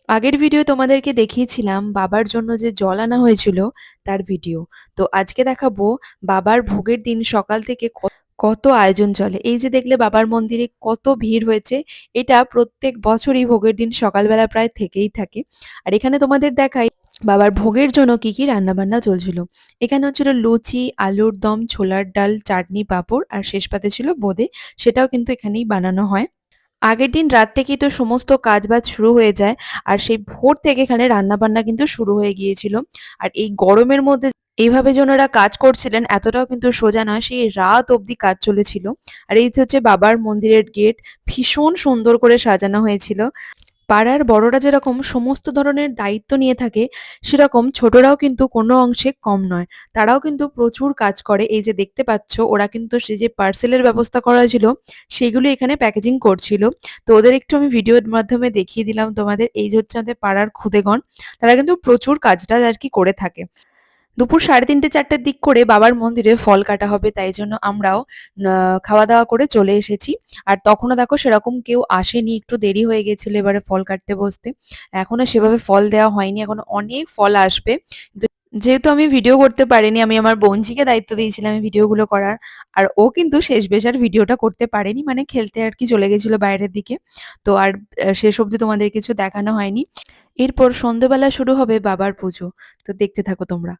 আগের ভিডিও তোমাদেরকে দেখিয়েছিলাম বাবার জন্য যে জল আনা হয়েছিল তার ভিডিও। তো আজকে দেখাবো বাবার ভোগের দিন সকাল থেকে কত আয়োজন চলে। এই যে দেখলে বাবার মন্দিরে কত ভিড় হয়েছে। এটা প্রত্যেক বছরই ভোগের দিন সকালবেলা প্রায় থেকেই থাকে। আর এখানে তোমাদের দেখাই বাবার ভোগের জন্য কি কি রান্না বান্না চলছিল। এখানে হচ্ছিল লুচি, আলুর দম, ছোলার ডাল, চাটনি, পাঁপড় আর শেষ পাতে ছিল বোঁদে। সেটাও কিন্তু এখানেই বানানো হয়। আগের দিন রাত থেকেই তো সমস্ত কাজবাজ শুরু হয়ে যায়। আর সেই ভোর থেকে এখানে রান্নাবান্না কিন্তু শুরু হয়ে গিয়েছিল। আর এই গরমের মধ্যে এইভাবে যে ওনারা কাজ করছিলেন এতটাও কিন্তু সোজা নয়, সেই রাত অবধি কাজ চলেছিল। আর এই যে হচ্ছে বাবার মন্দিরের গেট, ভীষণ সুন্দর করে সাজানো হয়েছিল। পাড়ার বড়রা যেরকম সমস্ত ধরনের দায়িত্ব নিয়ে থাকে, সেরকম ছোটরাও কিন্তু কোনো অংশে কম নয়। তারাও কিন্তু প্রচুর কাজ করে। এই যে দেখতে পাচ্ছ ওরা কিন্তু সেই যে পার্সেলের ব্যবস্থা করা ছিল সেগুলো এখানে প্যাকেজিং করছিল। তো ওদের একটু আমি ভিডিওর মাধ্যমে দেখিয়ে দিলাম তোমাদের। এই যে হচ্ছে আমাদের পাড়ার খুদেগণ, তারা কিন্তু প্রচুর কাজটা আর কি করে থাকে। দুপুর 3:30-4টার দিক করে বাবার মন্দিরে ফল কাটা হবে, তাই জন্য আমরাও খাওয়া দাওয়া করে চলে এসেছি। আর তখনও দেখো সেরকম কেউ আসেনি, একটু দেরি হয়ে গেছিল এবারে ফল কাটতে বসতে। এখনো সেভাবে ফল দেওয়া হয়নি, এখনো অনেক ফল আসবে। কিন্তু যেহেতু আমি ভিডিও করতে পারিনি, আমি আমার বোনঝিকে দায়িত্ব দিয়েছিলাম এই ভিডিওগুলো করার। আর ও কিন্তু শেষ বেশ আর ভিডিওটা করতে পারেনি, মানে খেলতে আর কি চলে গেছিল বাইরের দিকে। তো আর শেষ অবধি তোমাদের কিছু দেখানো হয়নি। এরপর সন্ধ্যেবেলা শুরু হবে বাবার পুজো। তো দেখতে থাকো তোমরা।